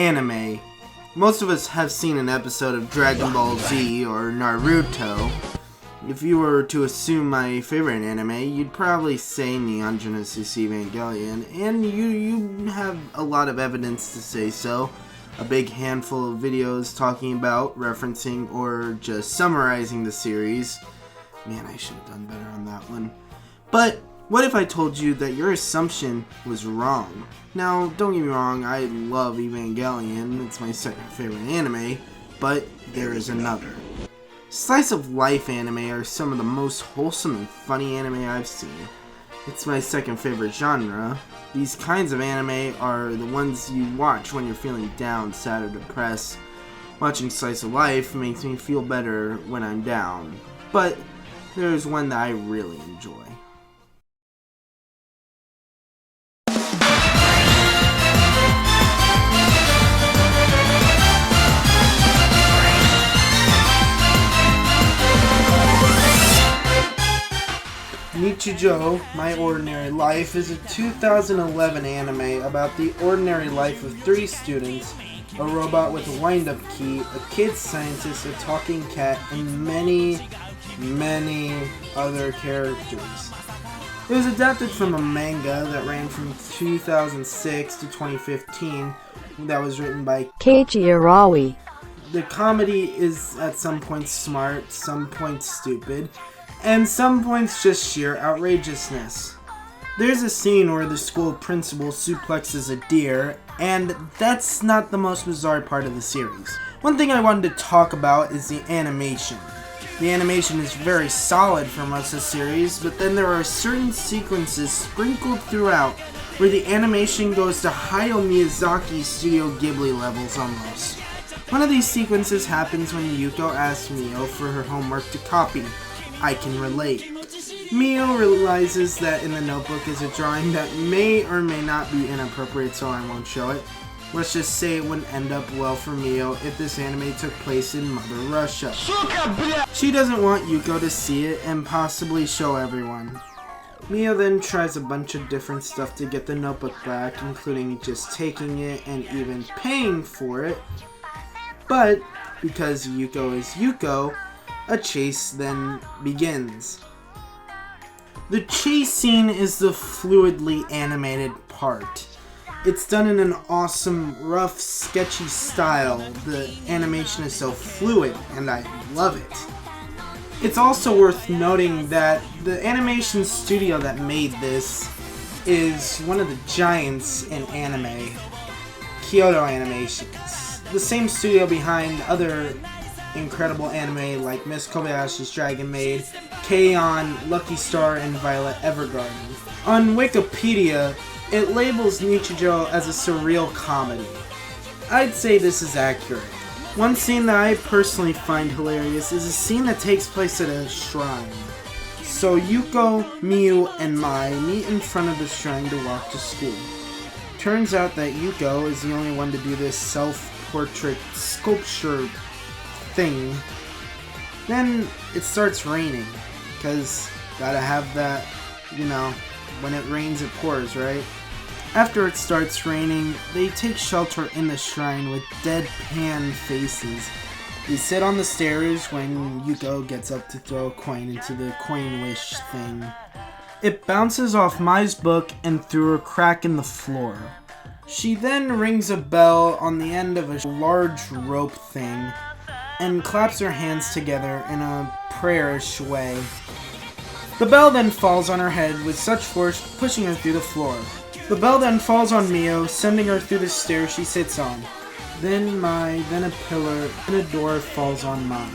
Anime. Most of us have seen an episode of Dragon Ball Z or Naruto. If you were to assume my favorite anime, you'd probably say Neon Genesis Evangelion, and you have a lot of evidence to say so. A big handful of videos talking about, referencing, or just summarizing the series. Man, I should have done better on that one. But what if I told you that your assumption was wrong? Now, don't get me wrong, I love Evangelion, it's my second favorite anime, but there is another. Slice of life anime are some of the most wholesome and funny anime I've seen. It's my second favorite genre. These kinds of anime are the ones you watch when you're feeling down, sad, or depressed. Watching Slice of Life makes me feel better when I'm down, but there's one that I really enjoy. Nichijou, My Ordinary Life, is a 2011 anime about the ordinary life of 3 students, a robot with a wind-up key, a kid scientist, a talking cat, and many other characters. It was adapted from a manga that ran from 2006 to 2015 that was written by Javi. The comedy is at some points smart, some points stupid, and some points just sheer outrageousness. There's a scene where the school principal suplexes a deer, and that's not the most bizarre part of the series. One thing I wanted to talk about is the animation. The animation is very solid for most of the series, but then there are certain sequences sprinkled throughout where the animation goes to Hayao Miyazaki Studio Ghibli levels almost. One of these sequences happens when Yuko asks Mio for her homework to copy. I can relate. Mio realizes that in the notebook is a drawing that may or may not be inappropriate, so I won't show it. Let's just say it wouldn't end up well for Mio if this anime took place in Mother Russia. She doesn't want Yuko to see it and possibly show everyone. Mio then tries a bunch of different stuff to get the notebook back, including just taking it and even paying for it. But because Yuko is Yuko, a chase then begins. The chase scene is the fluidly animated part. It's done in an awesome, rough, sketchy style. The animation is so fluid, and I love it. It's also worth noting that the animation studio that made this is one of the giants in anime, Kyoto Animations. The same studio behind other incredible anime like Miss Kobayashi's Dragon Maid, K-On!, Lucky Star, and Violet Evergarden. On Wikipedia, it labels Nichijou as a surreal comedy. I'd say this is accurate. One scene that I personally find hilarious is a scene that takes place at a shrine. So Yuko, Miu, and Mai meet in front of the shrine to walk to school. Turns out that Yuko is the only one to do this self-portrait sculpture thing. Then it starts raining, because gotta have that, when it rains it pours, right? After it starts raining, they take shelter in the shrine with deadpan faces. They sit on the stairs when Yuko gets up to throw a coin into the coin wish thing. It bounces off Mai's book and through a crack in the floor. She then rings a bell on the end of a large rope thing and claps her hands together in a prayer-ish way. The bell then falls on her head with such force, pushing her through the floor. The bell then falls on Mio, sending her through the stairs she sits on. Then Mai, then a pillar, and a door falls on Mai.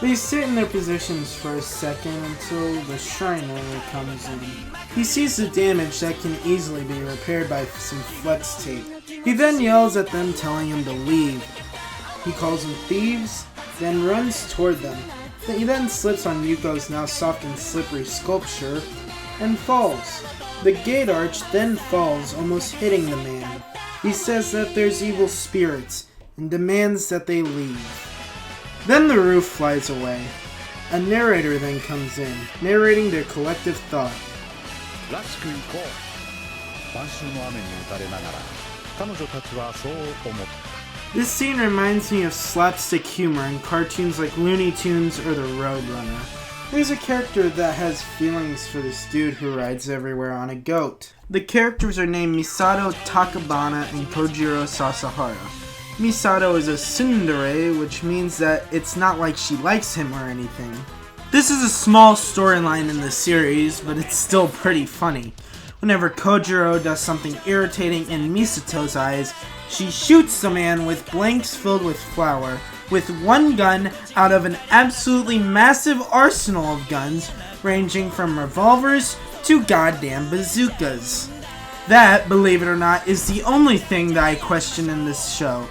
They sit in their positions for a second until the Shriner comes in. He sees the damage that can easily be repaired by some flex tape. He then yells at them, telling him to leave. He calls them thieves, then runs toward them. He then slips on Yuko's now soft and slippery sculpture and falls. The gate arch then falls, almost hitting the man. He says that there's evil spirits and demands that they leave. Then the roof flies away. A narrator then comes in, narrating their collective thought. This scene reminds me of slapstick humor in cartoons like Looney Tunes or The Roadrunner. There's a character that has feelings for this dude who rides everywhere on a goat. The characters are named Misato Takabana and Kojiro Sasahara. Misato is a tsundere, which means that it's not like she likes him or anything. This is a small storyline in the series, but it's still pretty funny. Whenever Kojiro does something irritating in Misato's eyes, she shoots the man with blanks filled with flour, with one gun out of an absolutely massive arsenal of guns, ranging from revolvers to goddamn bazookas. That, believe it or not, is the only thing that I question in this show.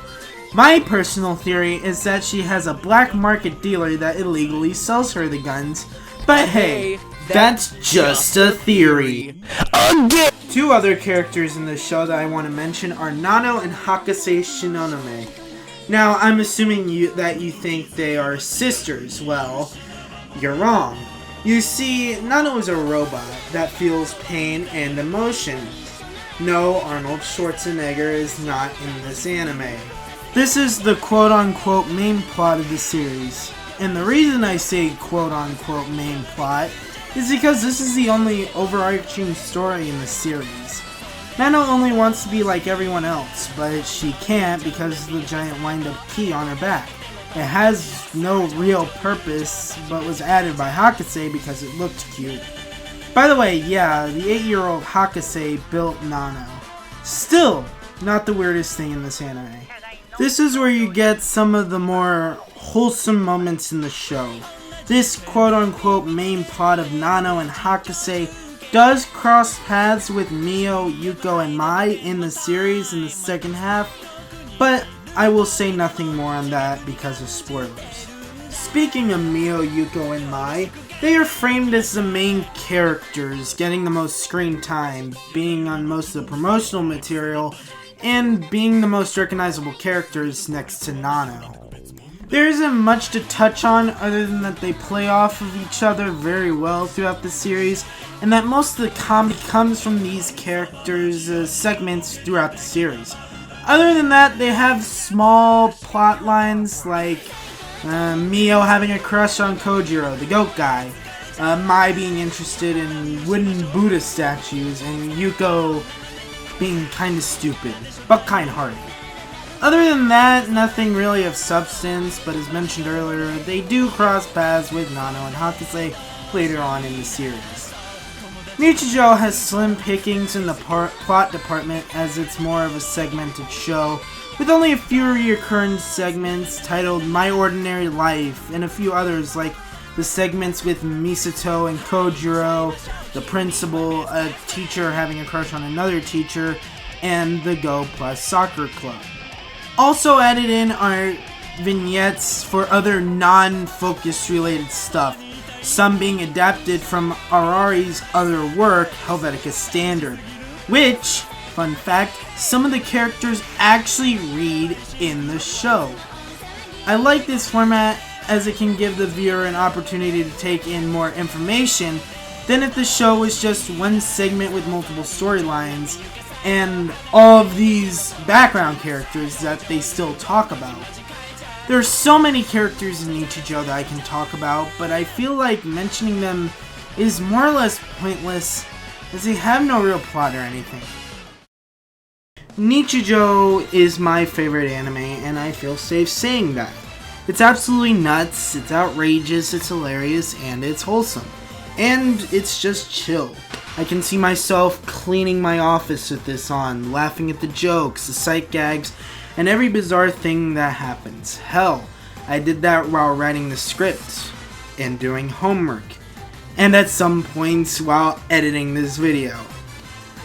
My personal theory is that she has a black market dealer that illegally sells her the guns, but hey, that's just a theory. Two other characters in this show that I want to mention are Nano and Hakase Shinonome. Now, I'm assuming that you think they are sisters. Well, you're wrong. You see, Nano is a robot that feels pain and emotion. No, Arnold Schwarzenegger is not in this anime. This is the quote-unquote main plot of the series. And the reason I say quote-unquote main plot is because this is the only overarching story in the series. Nano only wants to be like everyone else, but she can't because of the giant wind-up key on her back. It has no real purpose, but was added by Hakase because it looked cute. By the way, yeah, the 8-year-old Hakase built Nano. Still, not the weirdest thing in this anime. This is where you get some of the more wholesome moments in the show. This quote-unquote main plot of Nano and Hakase does cross paths with Mio, Yuko, and Mai in the series in the second half, but I will say nothing more on that because of spoilers. Speaking of Mio, Yuko, and Mai, they are framed as the main characters, getting the most screen time, being on most of the promotional material, and being the most recognizable characters next to Nano. There isn't much to touch on other than that they play off of each other very well throughout the series, and that most of the comedy comes from these characters' segments throughout the series. Other than that, they have small plot lines like Mio having a crush on Kojiro, the goat guy, Mai being interested in wooden Buddha statues, and Yuko being kinda stupid, but kind-hearted. Other than that, nothing really of substance, but as mentioned earlier, they do cross paths with Nano and Hakase later on in the series. Nichijou has slim pickings in the plot department as it's more of a segmented show, with only a few recurring segments titled My Ordinary Life and a few others like the segments with Misato and Kojiro, the principal, a teacher having a crush on another teacher, and the Go Plus Soccer Club. Also added in are vignettes for other non-focus related stuff, some being adapted from Arari's other work, Helvetica Standard, which, fun fact, some of the characters actually read in the show. I like this format as it can give the viewer an opportunity to take in more information than if the show was just one segment with multiple storylines and all of these background characters that they still talk about. There are so many characters in Nichijou that I can talk about, but I feel like mentioning them is more or less pointless as they have no real plot or anything. Nichijou is my favorite anime, and I feel safe saying that. It's absolutely nuts, it's outrageous, it's hilarious, and it's wholesome. And it's just chill. I can see myself cleaning my office with this on, laughing at the jokes, the sight gags, and every bizarre thing that happens. Hell, I did that while writing the script, and doing homework, and at some points while editing this video.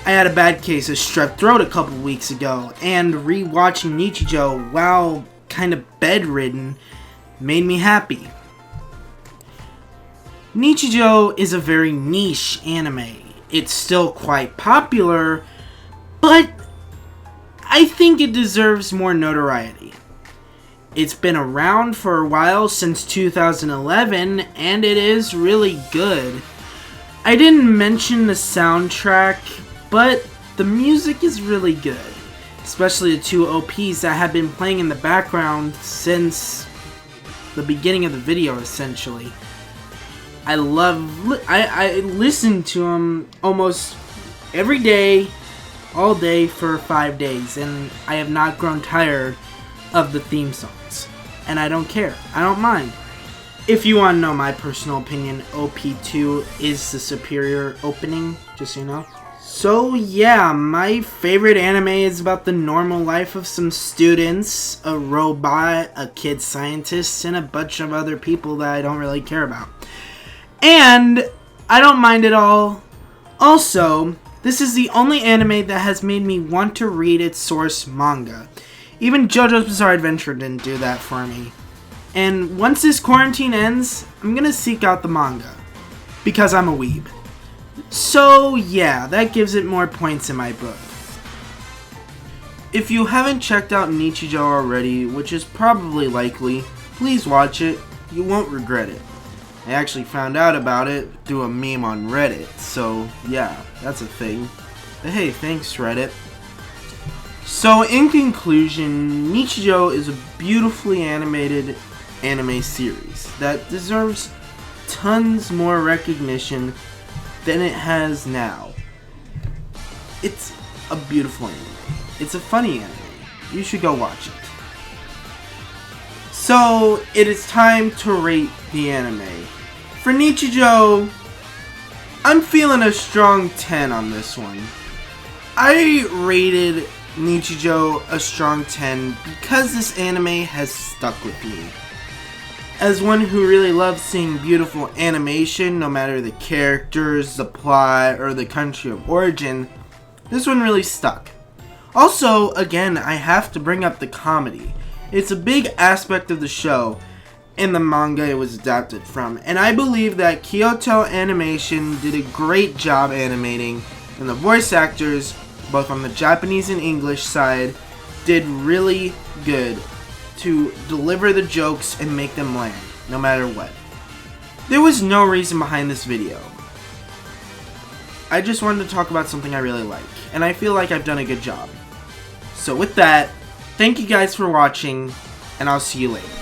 I had a bad case of strep throat a couple weeks ago, and re-watching Nichijou while kind of bedridden made me happy. Nichijou is a very niche anime. It's still quite popular, but I think it deserves more notoriety. It's been around for a while, since 2011, and it is really good. I didn't mention the soundtrack, but the music is really good. especially the two OPs that have been playing in the background since the beginning of the video, essentially. I listen to them almost every day, all day for 5 days, and I have not grown tired of the theme songs. And I don't care. I don't mind. If you want to know my personal opinion, OP2 is the superior opening, just so you know. So yeah, my favorite anime is about the normal life of some students, a robot, a kid scientist, and a bunch of other people that I don't really care about. And I don't mind it all. Also, this is the only anime that has made me want to read its source manga. Even JoJo's Bizarre Adventure didn't do that for me. And once this quarantine ends, I'm gonna seek out the manga. Because I'm a weeb. So yeah, that gives it more points in my book. If you haven't checked out Nichijou already, which is probably likely, please watch it. You won't regret it. I actually found out about it through a meme on Reddit, so yeah, that's a thing. But hey, thanks Reddit. So in conclusion, Nichijou is a beautifully animated anime series that deserves tons more recognition than it has now. It's a beautiful anime. It's a funny anime. You should go watch it. So it is time to rate the anime. For Nichijou, I'm feeling a strong 10 on this one. I rated Nichijou a strong 10 because this anime has stuck with me. As one who really loves seeing beautiful animation, no matter the characters, the plot, or the country of origin, this one really stuck. Also, again, I have to bring up the comedy. It's a big aspect of the show in the manga it was adapted from, and I believe that Kyoto Animation did a great job animating, and the voice actors, both on the Japanese and English side, did really good to deliver the jokes and make them land, no matter what. There was no reason behind this video. I just wanted to talk about something I really like, and I feel like I've done a good job. So with that, thank you guys for watching, and I'll see you later.